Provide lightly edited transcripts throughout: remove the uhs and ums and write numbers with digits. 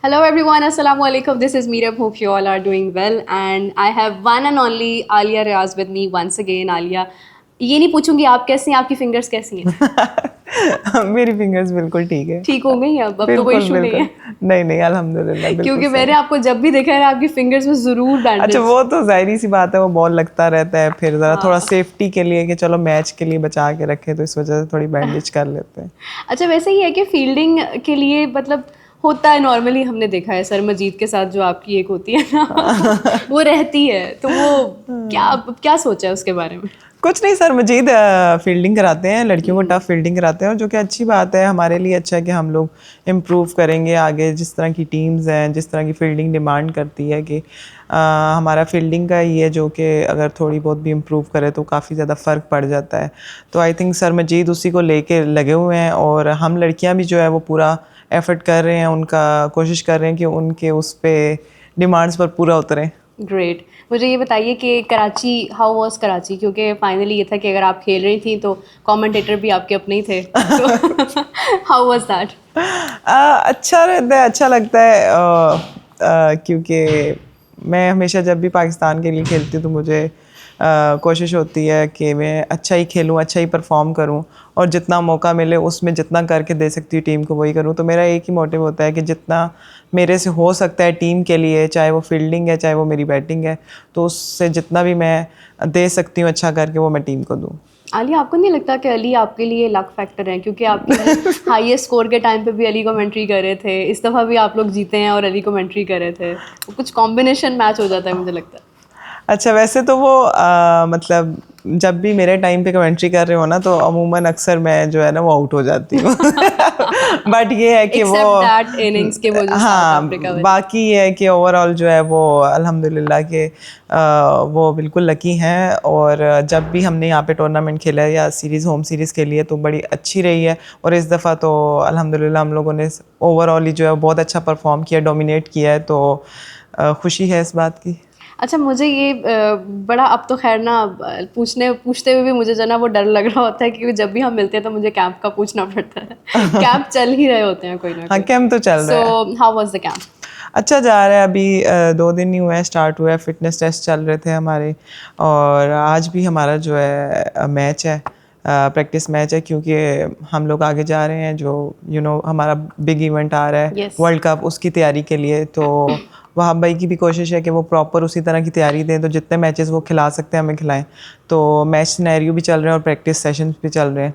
Hello everyone, Assalamu alaikum. This is Meeram. Hope you all are doing well. And I have one and only Alia Riaz with me once again. Alia, ये नहीं पूछूंगी आप कैसी हैं, आपकी fingers कैसी हैं? मेरी फिंगर्स बिल्कुल ठीक है। ठीक हो गई हैं अब तो कोई बिल्कुल इशू नहीं बिल्कुल है? नहीं नहीं अल्हम्दुलिल्लाह बिल्कुल क्योंकि सही। मैंने आपको जब भी देखा है आपकी फिंगर्स में ज़रूर अच्छा बैंडेज। वो तो जाहिर सी बात है, वो बॉल लगता रहता है, फिर ज़रा थोड़ा हाँ। सेफ्टी के लिए कि चलो मैच के लिए बचा के रखें, तो इस वजह से थोड़ी बैंडेज कर लेते हैं। अच्छा, वैसे ही है कि फील्डिंग के लिए मतलब होता है नॉर्मली, हमने देखा है सरमजीत के साथ जो आपकी एक होती है ना वो रहती है, तो वो क्या क्या सोचा है उसके बारे में? कुछ नहीं सर, मजीद फील्डिंग कराते हैं, लड़कियों को टफ फील्डिंग कराते हैं, और जो कि अच्छी बात है, हमारे लिए अच्छा है कि हम लोग इम्प्रूव करेंगे आगे। जिस तरह की टीम्स हैं, जिस तरह की फील्डिंग डिमांड करती है कि हमारा फील्डिंग का ये जो कि अगर थोड़ी बहुत भी इम्प्रूव करे तो काफ़ी ज़्यादा फ़र्क पड़ जाता है। तो आई थिंक सर मजीद उसी को लेके लगे हुए हैं, और हम लड़कियाँ भी जो है वो पूरा एफ़र्ट कर रहे हैं, उनका कोशिश कर रहे हैं कि उनके उस पर डिमांड्स पर पूरा उतरें। ग्रेट। मुझे ये बताइए कि कराची, हाउ वाज कराची? क्योंकि फाइनली ये था कि अगर आप खेल रही थी तो कमेंटेटर भी आपके अपने ही थे, तो हाउ वाज दैट? अच्छा रहता है, अच्छा लगता है, क्योंकि मैं हमेशा जब भी पाकिस्तान के लिए खेलती हूँ तो मुझे कोशिश होती है कि मैं अच्छा ही खेलूँ, अच्छा ही परफॉर्म करूँ, और जितना मौका मिले उसमें जितना करके दे सकती हूँ टीम को वही करूँ। तो मेरा एक ही मोटिव होता है कि जितना मेरे से हो सकता है टीम के लिए, चाहे वो फील्डिंग है चाहे वो मेरी बैटिंग है, तो उससे जितना भी मैं दे सकती हूँ अच्छा करके वो मैं टीम को दूँ। आलिया, आपको नहीं लगता कि अली आपके लिए लक फैक्टर है? क्योंकि आपके हाईएस्ट स्कोर के टाइम पे भी अली कमेंट्री कर रहे थे, इस दफ़ा भी आप लोग जीते हैं और अली कमेंट्री कर रहे थे, वो कुछ कॉम्बिनेशन मैच हो जाता है मुझे लगता है। अच्छा वैसे तो वो मतलब जब भी मेरे टाइम पे कमेंट्री कर रहे हो ना, तो अमूमन अक्सर मैं जो है ना वो आउट हो जाती हूँ बट ये है कि वो एक्सेप्ट दैट इनिंग्स के वो जो साउथ हाँ, अफ्रीका वाली। बाकी ये है कि ओवरऑल जो है वो अल्हम्दुलिल्लाह के वो बिल्कुल लकी हैं, और जब भी हमने यहाँ पे टूर्नामेंट खेला है या सीरीज़, होम सीरीज़ खेली है, तो बड़ी अच्छी रही है। और इस दफ़ा तो अल्हम्दुलिल्लाह हम लोगों ने ओवरऑल ही जो है बहुत अच्छा परफॉर्म किया, डोमिनेट किया है, तो खुशी है इस बात की। अच्छा, मुझे ये बड़ा अब तो खैर ना पूछते हुए भी मुझे जो है ना वो डर लग रहा होता है, क्योंकि जब भी हम मिलते हैं तो मुझे कैंप का पूछना पड़ता है कैंप चल ही रहे होते हैं कोई ना हाँ, कोई। कैंप तो चल सो रहा है। How was the camp? अच्छा जा रहा है, अभी 2 दिन ही हुए हैं, स्टार्ट हुआ है, फिटनेस टेस्ट चल रहे थे हमारे, और आज भी हमारा जो है मैच है, प्रैक्टिस मैच है, क्योंकि हम लोग आगे जा रहे हैं, जो हमारा बिग इवेंट आ रहा है यस। वर्ल्ड कप, उसकी तैयारी के लिए। तो वहाँ भाई की भी कोशिश है कि वो प्रॉपर उसी तरह की तैयारी दें, तो जितने मैचेस वो खिला सकते हैं हमें खिलाएं। तो मैच सिनेरियो भी चल रहे हैं और प्रैक्टिस सेशंस भी चल रहे हैं।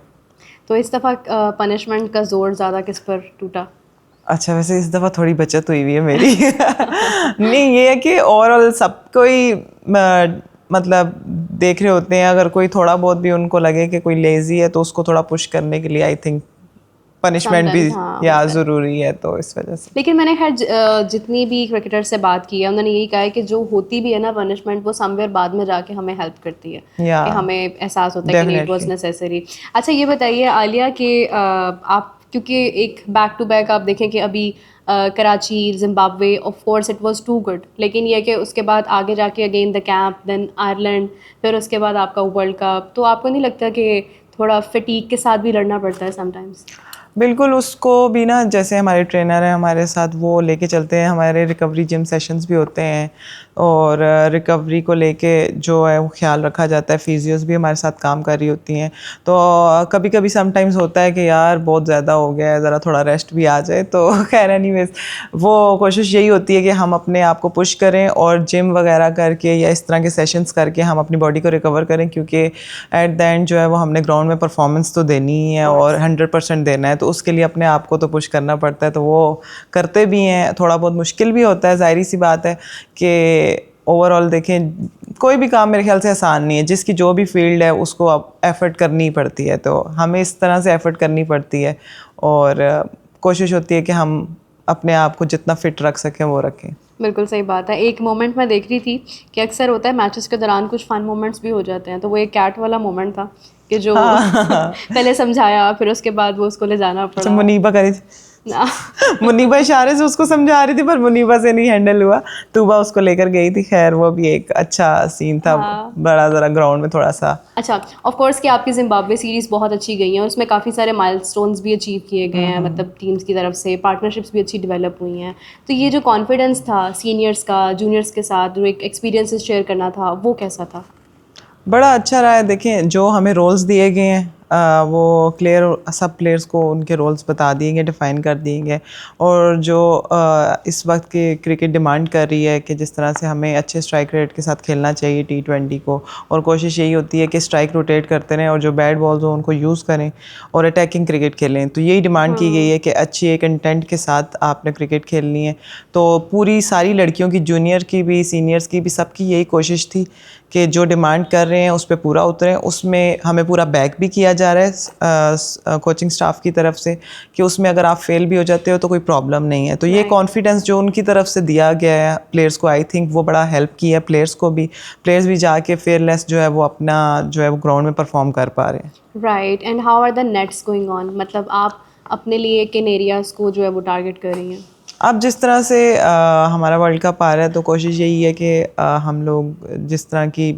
तो इस दफ़ा पनिशमेंट का जोर ज़्यादा किस पर टूटा? अच्छा वैसे इस दफ़ा थोड़ी बचत हुई हुई है मेरी नहीं, ये है कि ओवरऑल सब कोई मतलब देख रहे होते हैं, अगर कोई थोड़ा बहुत भी उनको लगे कि कोई लेज़ी है तो उसको थोड़ा पुश करने के लिए आई थिंक पनिशमेंट भी समटाइम्स हाँ या होता है। ज़रूरी है, तो इस वजह से। लेकिन मैंने खैर जितनी भी क्रिकेटर से बात की है उन्होंने यही कहा है कि जो होती भी है ना पनिशमेंट, वो समवेयर बाद में जाके हमें हेल्प करती है, या कि हमें एहसास होता है कि नहीं इट वाज डेफिनेटली। नेसेसरी। अच्छा ये बताइए आलिया कि आप क्योंकि एक बैक टू बैक आप देखें कि अभी Karachi, Zimbabwe, of course it was too good, लेकिन ये है कि उसके बाद आगे जाके again the camp, then Ireland, फिर उसके बाद आपका वर्ल्ड कप, तो आपको नहीं लगता कि थोड़ा फटीग के साथ भी लड़ना पड़ता है समटाइम्स? बिल्कुल, उसको भी ना, जैसे हमारे ट्रेनर हैं हमारे साथ, वो लेके चलते हैं, हमारे रिकवरी जिम सेशंस भी होते हैं, और रिकवरी को लेके जो है वो ख्याल रखा जाता है, फिजियोज भी हमारे साथ काम कर रही होती हैं। तो कभी कभी समटाइम्स होता है कि यार बहुत ज़्यादा हो गया है, ज़रा थोड़ा रेस्ट भी आ जाए, तो खैर एनीवेज वो कोशिश यही होती है कि हम अपने आप को पुश करें और जिम वगैरह करके या इस तरह के सेशंस करके हम अपनी बॉडी को रिकवर करें, क्योंकि एट द एंड जो है वो हमने ग्राउंड में परफॉर्मेंस तो देनी ही है और 100% देना है, तो उसके लिए अपने आप को तो पुश करना पड़ता है। तो वो करते भी हैं, थोड़ा बहुत मुश्किल भी होता है, ज़ाहिर सी बात है कि ओवरऑल देखें कोई भी काम मेरे ख्याल से आसान नहीं है, जिसकी जो भी फील्ड है उसको अब एफ़र्ट करनी पड़ती है, तो हमें इस तरह से एफ़र्ट करनी पड़ती है, और कोशिश होती है कि हम अपने आप को जितना फ़िट रख सकें वो रखें। बिल्कुल सही बात है। एक मोमेंट मैं देख रही थी कि अक्सर होता है मैचेस के दौरान कुछ फन मोमेंट्स भी हो जाते हैं, तो वो एक कैट वाला मोमेंट था कि जो हाँ पहले समझाया फिर उसके बाद वो उसको ले जाना अच्छा पड़ा। मुनीबा करी थी। ना मुनीबा इशारे से उसको समझा रही थी पर मुनीबा से नहीं हैंडल हुआ, तूबा उसको लेकर गई थी। खैर वो भी एक अच्छा सीन था, हाँ। बड़ा ज़रा ग्राउंड में थोड़ा सा। अच्छा, ऑफ कोर्स कि आपकी जिम्बाब्वे सीरीज़ बहुत अच्छी गई है और उसमें काफ़ी सारे माइलस्टोन्स भी अचीव किए गए हैं, मतलब टीम्स की तरफ से पार्टनरशिप्स भी अच्छी डेवलप हुई हैं। तो ये जो कॉन्फिडेंस था सीनियर्स का जूनियर्स के साथ, जो एक एक्सपीरियंसेस शेयर करना था, वो कैसा था? बड़ा अच्छा रहा है। देखें जो हमें रोल्स दिए गए हैं वो क्लियर, सब प्लेयर्स को उनके रोल्स बता दिए गए, डिफ़ाइन कर दिए गए। और जो इस वक्त की क्रिकेट डिमांड कर रही है कि जिस तरह से हमें अच्छे स्ट्राइक रेट के साथ खेलना चाहिए T20 को, और कोशिश यही होती है कि स्ट्राइक रोटेट करते रहें और जो बैट बॉल्स हो उनको यूज़ करें और अटैकिंग क्रिकेट खेलें। तो यही डिमांड की गई है कि अच्छी एक इंटेंट के साथ आपने क्रिकेट खेलनी है। तो पूरी सारी लड़कियों की, जूनियर की भी, सीनियर्स की भी, सबकी यही कोशिश थी कि जो डिमांड कर रहे हैं उस पर पूरा उतरें। उसमें हमें पूरा बैक भी किया जा रहा है कोचिंग स्टाफ की तरफ से कि उसमें अगर आप फेल भी हो जाते हो तो कोई प्रॉब्लम नहीं है। तो ये कॉन्फिडेंस जो उनकी तरफ से दिया गया है प्लेयर्स को, आई थिंक वो बड़ा हेल्प किया है प्लेयर्स को भी। प्लेयर्स भी जाके फेयरलेस जो है वो अपना जो है वो ग्राउंड में परफॉर्म कर पा रहे हैं। Right, and how are the nets going on? मतलब आप अपने लिए किन एरियाज़ को जो है वो टारगेट कर रही हैं? अब जिस तरह से हमारा वर्ल्ड कप आ रहा है तो कोशिश यही है कि हम लोग जिस तरह की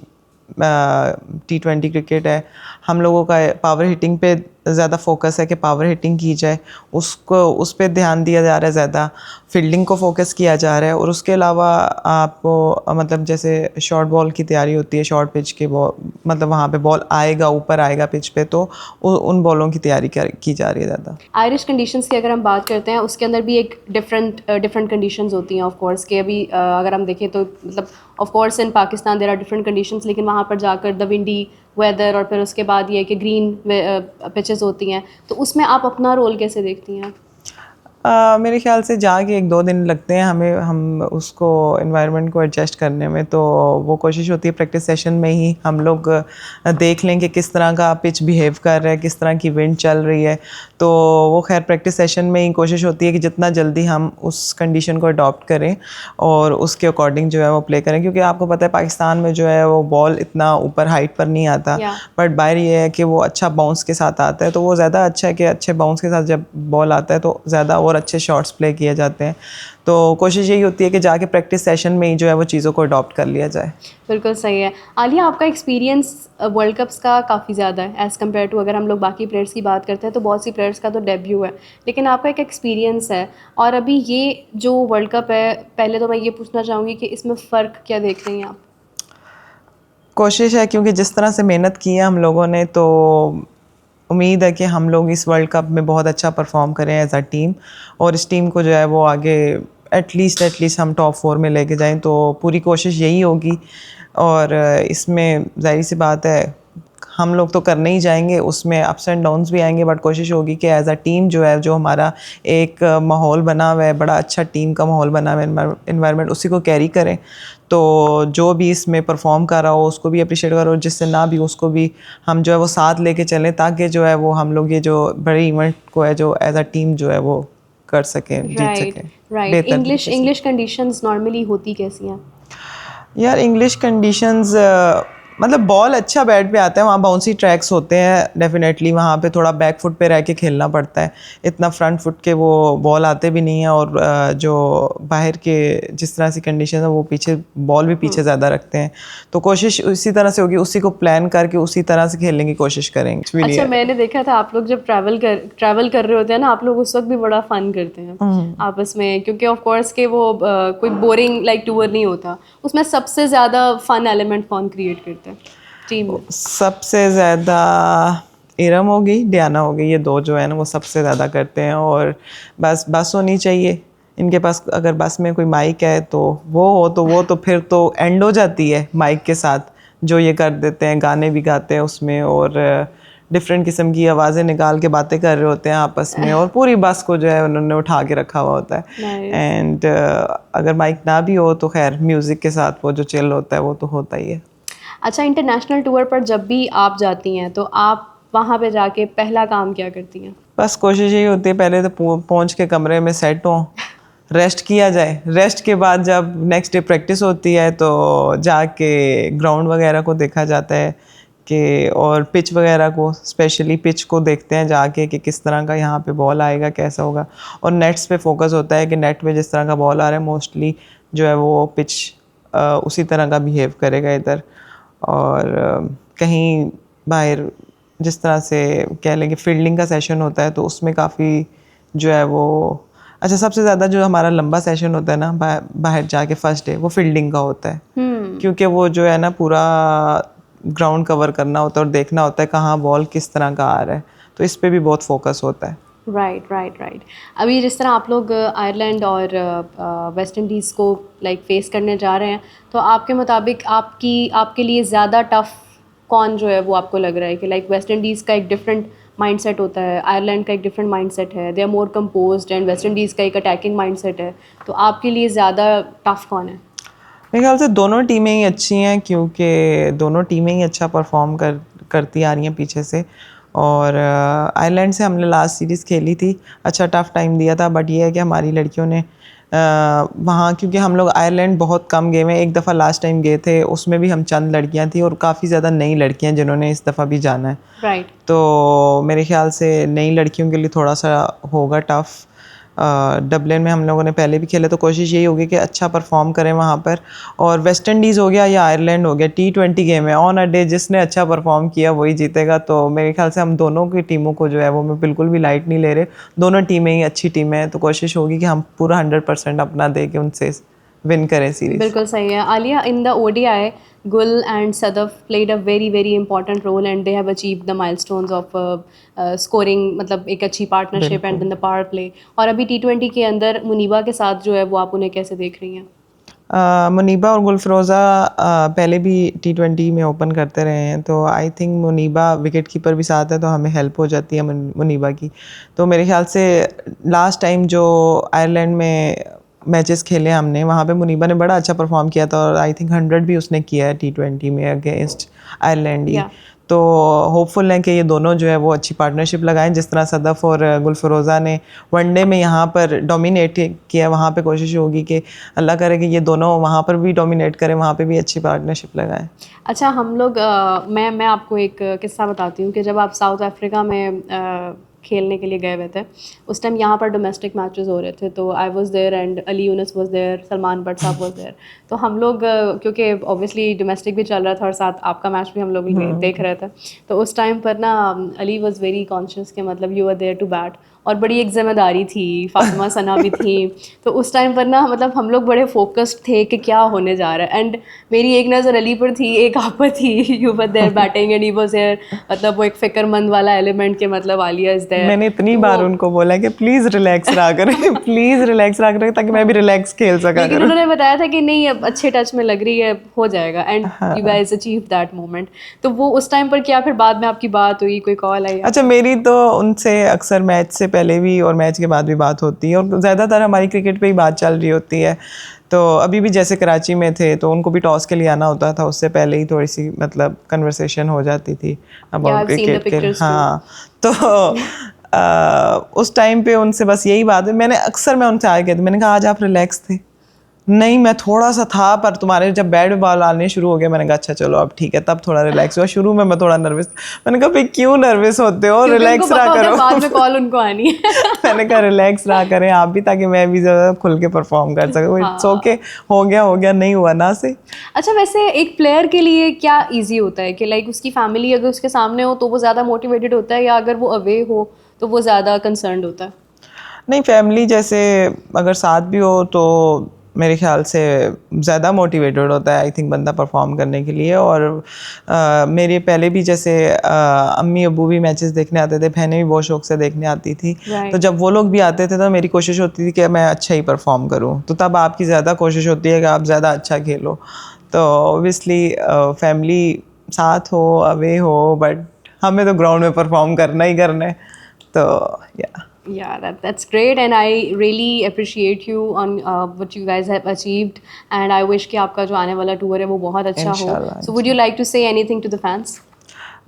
T20 क्रिकेट है, हम लोगों का पावर हिटिंग पे ज़्यादा फोकस है कि पावर हिटिंग की जाए, उसको उस पर ध्यान दिया जा रहा है ज़्यादा, फील्डिंग को फोकस किया जा रहा है। और उसके अलावा आपको मतलब जैसे शॉर्ट बॉल की तैयारी होती है, शॉर्ट पिच के बॉल, मतलब वहाँ पे बॉल आएगा, ऊपर आएगा पिच पे, तो उन बॉलों की तैयारी की जा रही है ज़्यादा। आयरिश कंडीशंस की अगर हम बात करते हैं, उसके अंदर भी एक डिफरेंट कंडीशंस होती हैं ऑफ कोर्स कि अभी अगर हम देखें तो मतलब of course in Pakistan there are different conditions, लेकिन वहाँ पर जाकर द विंडी वेदर और फिर उसके बाद ये है कि ग्रीन पिचेस होती हैं, तो उसमें आप अपना रोल कैसे देखती हैं? मेरे ख्याल से जाके 1-2 दिन लगते हैं हमें, हम उसको एनवायरनमेंट को एडजस्ट करने में। तो वो कोशिश होती है प्रैक्टिस सेशन में ही हम लोग देख लें कि किस तरह का पिच बिहेव कर रहा है, किस तरह की विंड चल रही है। तो वो खैर प्रैक्टिस सेशन में ही कोशिश होती है कि जितना जल्दी हम उस कंडीशन को अडॉप्ट करें और उसके अकॉर्डिंग जो है वो प्ले करें। क्योंकि आपको पता है पाकिस्तान में जो है वो बॉल इतना ऊपर हाइट पर नहीं आता, बट बाहर ये है कि वो अच्छा बाउंस के साथ आता है। तो वो ज़्यादा अच्छा है कि अच्छे बाउंस के साथ जब बॉल आता है तो ज़्यादा और अच्छे शॉट्स प्ले किए जाते हैं। तो कोशिश यही होती है कि जाके प्रैक्टिस सेशन में ही जो है वो चीज़ों को अडॉप्ट कर लिया जाए। बिल्कुल सही है। आलिया, आपका एक्सपीरियंस वर्ल्ड कप्स का काफ़ी ज़्यादा है एज़ कम्पेयर टू, अगर हम लोग बाकी प्लेयर्स की बात करते हैं तो बहुत सी प्लेयर्स का तो डेब्यू है, लेकिन आपका एक एक्सपीरियंस है। और अभी ये जो वर्ल्ड कप है, पहले तो मैं ये पूछना चाहूँगी कि इसमें फ़र्क क्या देख रही हैं आप? कोशिश है, क्योंकि जिस तरह से मेहनत की है हम लोगों ने, तो उम्मीद है कि हम लोग इस वर्ल्ड कप में बहुत अच्छा परफॉर्म करें एज अ टीम, और इस टीम को जो है वो आगे एटलीस्ट हम टॉप 4 में लेके जाएं। तो पूरी कोशिश यही होगी। और इसमें जाहिर सी बात है हम लोग तो करने ही जाएंगे, उसमें अप्स एंड डाउन्स भी आएंगे, बट कोशिश होगी कि एज अ टीम जो है, जो हमारा एक माहौल बना हुआ है, बड़ा अच्छा टीम का माहौल बना हुआ है, इन्वायरमेंट, उसी को कैरी करें। तो जो भी इसमें परफॉर्म कर रहा हो उसको भी अप्रिशिएट करो, जिससे ना भी उसको भी हम जो है वो साथ लेके चलें, ताकि जो है वो हम लोग ये जो बड़े इवेंट को है जो एज अ टीम जो है वो कर सकें, जीत सकें राइट। बेहतर तरीके से। इंग्लिश कंडीशंस नॉर्मली होती कैसी हैं? यार इंग्लिश कंडीशंस मतलब बॉल अच्छा बैट पे आता है, वहाँ बाउंसी ट्रैक्स होते हैं डेफिनेटली, वहाँ पे थोड़ा बैक फुट पे रह के खेलना पड़ता है, इतना फ्रंट फुट के वो बॉल आते भी नहीं है। और जो बाहर के जिस तरह से कंडीशन है वो पीछे बॉल भी पीछे ज़्यादा रखते हैं। तो कोशिश उसी तरह से होगी, उसी को प्लान करके उसी तरह से खेलने की कोशिश करेंगे। अच्छा, मैंने देखा था आप लोग जब ट्रैवल कर रहे होते हैं ना, आप लोग उस वक्त भी बड़ा फन करते हैं आपस में, क्योंकि ऑफ कोर्स के वो कोई बोरिंग लाइक टूर नहीं होता। उसमें सबसे ज़्यादा फन एलिमेंट कौन क्रिएट करता है टीम में? सबसे ज़्यादा इरम हो गई, डियाना हो गई, ये दो जो है ना वो सबसे ज़्यादा करते हैं। और बस होनी चाहिए इनके पास। अगर बस में कोई माइक है तो वो तो फिर तो एंड हो जाती है माइक के साथ, जो ये कर देते हैं, गाने भी गाते हैं उसमें, और डिफरेंट किस्म की आवाज़ें निकाल के बातें कर रहे होते हैं आपस में, और पूरी बस को जो है उन्होंने उठा के रखा हुआ होता है। एंड अगर माइक ना भी हो तो खैर म्यूज़िक के साथ वो जो चिल होता है वो तो होता ही है। अच्छा, इंटरनेशनल टूर पर जब भी आप जाती हैं तो आप वहाँ पे जाके पहला काम क्या करती हैं? बस कोशिश यही होती है पहले तो पहुँच के कमरे में सेट हों, रेस्ट किया जाए। रेस्ट के बाद जब नेक्स्ट डे प्रैक्टिस होती है तो जाके ग्राउंड वगैरह को देखा जाता है कि और पिच वगैरह को, स्पेशली पिच को देखते हैं जाके कि किस तरह का यहाँ पे बॉल आएगा, कैसा होगा। और नेट्स पे फोकस होता है कि नेट पे जिस तरह का बॉल आ रहा है मोस्टली जो है वो पिच उसी तरह का बिहेव करेगा इधर। और कहीं बाहर जिस तरह से कह लें कि फील्डिंग का सेशन होता है तो उसमें काफ़ी जो है वो अच्छा, सबसे ज़्यादा जो हमारा लंबा सेशन होता है ना बाहर जाके फर्स्ट डे, वो फील्डिंग का होता है। क्योंकि वो जो है ना पूरा ग्राउंड कवर करना होता है और देखना होता है कहाँ बॉल किस तरह का आ रहा है, तो इस पे भी बहुत फोकस होता है। राइट। अभी जिस तरह आप लोग आयरलैंड और वेस्ट इंडीज़ को लाइक फेस करने जा रहे हैं, तो आपके मुताबिक आपके लिए ज़्यादा टफ कौन जो है वो आपको लग रहा है कि लाइक वेस्ट इंडीज़ का एक डिफरेंट माइंडसेट होता है, आयरलैंड का एक डिफरेंट माइंडसेट है, they are more composed, and West Indies का एक अटैकिंग माइंडसेट है, तो आपके लिए ज़्यादा टफ कौन है? मेरे ख्याल से दोनों टीमें ही अच्छी हैं, क्योंकि दोनों टीमें ही अच्छा परफॉर्म करती आ रही हैं पीछे से। और आयरलैंड से हमने लास्ट सीरीज़ खेली थी, अच्छा टफ़ टाइम दिया था, बट ये है कि हमारी लड़कियों ने वहाँ, क्योंकि हम लोग आयरलैंड बहुत कम गए हैं, एक दफ़ा लास्ट टाइम गए थे, उसमें भी हम चंद लड़कियाँ थी और काफ़ी ज़्यादा नई लड़कियाँ जिन्होंने इस दफ़ा भी जाना है। राइट। तो मेरे ख्याल से नई लड़कियों के लिए थोड़ा सा होगा टफ़। डबलिन में हम लोगों ने पहले भी खेले, तो कोशिश यही होगी कि अच्छा परफॉर्म करें वहाँ पर। और वेस्ट इंडीज़ हो गया या आयरलैंड हो गया, T20 गेम है, ऑन अ डे जिसने अच्छा परफॉर्म किया वही जीतेगा। तो मेरे ख्याल से हम दोनों की टीमों को जो है वो मैं बिल्कुल भी लाइट नहीं ले रहे, दोनों टीमें ही अच्छी टीमें हैं, तो कोशिश होगी कि हम पूरा 100% अपना दे के उनसे विन करें सीरीज़। बिल्कुल सही है। Alia, in the ODI, Gul and Sadaf played a very important role and they have achieved the milestones of scoring, मतलब एक अच्छी partnership and in the power play. और अभी T20 के अंदर मुनीबा के साथ जो है वो आप उन्हें कैसे देख रही हैं? मुनीबा और गुलफरोज़ा पहले भी T20 में ओपन करते रहे हैं, तो I think Muneeba wicket keeper भी साथ है तो हमें हेल्प हो जाती है मुनीबा की। तो मेरे ख्याल से लास्ट टाइम जो आयरलैंड में मैचेस खेले हमने, वहाँ पे मुनीबा ने बड़ा अच्छा परफॉर्म किया था और आई थिंक 100 भी उसने किया है T20 में अगेंस्ट आयरलैंड ही। तो होपफुल है कि ये दोनों जो है वो अच्छी पार्टनरशिप लगाएं, जिस तरह सदफ़ और गुलफरोज़ा ने वनडे में यहाँ पर डोमिनेट किया, वहाँ पे कोशिश होगी कि अल्लाह करे कि ये दोनों वहाँ पर भी डोमिनेट करें, वहाँ पे भी अच्छी पार्टनरशिप लगाएं। अच्छा, हम लोग मैं आपको एक किस्सा बताती हूँ कि जब आप साउथ अफ्रीका में खेलने के लिए गए हुए थे, उस टाइम यहाँ पर डोमेस्टिक मैचेस हो रहे थे, तो I was there and Ali Younis was there, Salman Butt साहब वाज देयर। तो हम लोग क्योंकि ऑब्वियसली डोमेस्टिक भी चल रहा था और साथ आपका मैच भी हम लोग देख रहे थे, तो उस टाइम पर ना अली वाज वेरी कॉन्शियस कि मतलब you are there to bat, और बड़ी एक जिम्मेदारी थी, फातिमा सना भी थी, तो उस टाइम पर ना मतलब हम लोग बड़े फोकस्ड थे कि क्या होने जा रहा है। एंड मेरी एक नज़र अली पर थी, एक आप पर थी, you were there batting and he was there, मतलब वो एक फिक्रमंद वाला एलिमेंट के मतलब आलिया इज देयर। मैंने इतनी बार उनको बोला कि प्लीज़ रिलैक्स रहा करें प्लीज़ रिलैक्स रहा करें, ताकि मैं भी रिलैक्स खेल सका लेकिन करूं। उन्होंने बताया था कि नहीं अब अच्छे टच में लग रही है, हो जाएगा, and you guys achieve that moment. तो वो उस टाइम पर क्या फिर बाद में आपकी बात हुई, कोई कॉल आई? अच्छा, मेरी तो उनसे अक्सर मैच से पहले भी और मैच के बाद भी बात होती है, और ज़्यादातर हमारी क्रिकेट पे ही बात चल रही होती है। तो अभी भी जैसे कराची में थे तो उनको भी टॉस के लिए आना होता था, उससे पहले ही थोड़ी सी मतलब कन्वर्सेशन हो जाती थी अबाउट क्रिकेट के। हाँ, तो उस टाइम पे उनसे बस यही बात है, मैं उनसे आगे कहती, मैंने कहा आज आप रिलैक्स थे? नहीं, मैं थोड़ा सा था, पर तुम्हारे जब बैट बॉल आने शुरू हो गए मैंने कहा अच्छा चलो अब ठीक है, तब थोड़ा रिलैक्स हुआ। शुरू में मैं थोड़ा नर्वस, मैंने कहा भाई क्यों नर्वस होते हो, रिलैक्स रहा करो बाद में कॉल उनको आनी है मैंने कहा रिलैक्स रहा करें आप भी, ताकि मैं भी ज़्यादा खुल के परफॉर्म कर सकूँ। इट्स ओके, हो गया, नहीं हुआ ना से। अच्छा, वैसे एक प्लेयर के लिए क्या इजी होता है कि लाइक उसकी फैमिली अगर उसके सामने हो तो वो ज़्यादा मोटिवेटेड होता है, या अगर वो अवे हो तो वो ज़्यादा कंसर्न्ड होता है? नहीं, फैमिली जैसे अगर साथ भी हो तो मेरे ख्याल से ज़्यादा मोटिवेटेड होता है आई थिंक बंदा परफॉर्म करने के लिए। और मेरे पहले भी जैसे अम्मी अब्बू भी मैचेस देखने आते थे, बहनें भी बहुत शौक से देखने आती थी। तो जब वो लोग भी आते थे तो मेरी कोशिश होती थी कि मैं अच्छा ही परफॉर्म करूँ, तो तब आपकी ज़्यादा कोशिश होती है कि आप ज़्यादा अच्छा खेलो। तो ऑब्वियसली फैमिली साथ हो अवे हो, बट हमें तो ग्राउंड में परफॉर्म करना ही करना है। तो या Yeah, that's great, and I really appreciate you on what you guys have achieved, and I wish कि आपका जो आने वाला टूर है वो बहुत अच्छा हो. इंशाल्लाह, So would you like to say anything to the fans?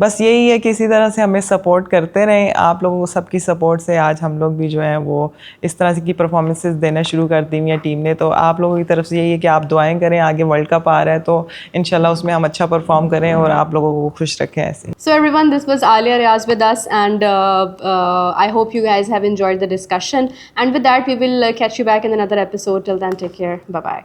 बस यही है कि इसी तरह से हमें सपोर्ट करते रहें। आप लोगों को सबकी सपोर्ट से आज हम लोग भी जो हैं वो इस तरह से की परफॉर्मेंसेस देना शुरू कर दी हुई है टीम ने। तो आप लोगों की तरफ से यही है कि आप दुआएं करें, आगे वर्ल्ड कप आ रहा है तो इंशाल्लाह उसमें हम अच्छा परफॉर्म करें और आप लोगों को खुश रखें ऐसे। So everyone, this was Alia Riaz with us, and I hope you guys have enjoyed the discussion. And with that, we will catch you back in another episode. Till then, take care. Bye bye.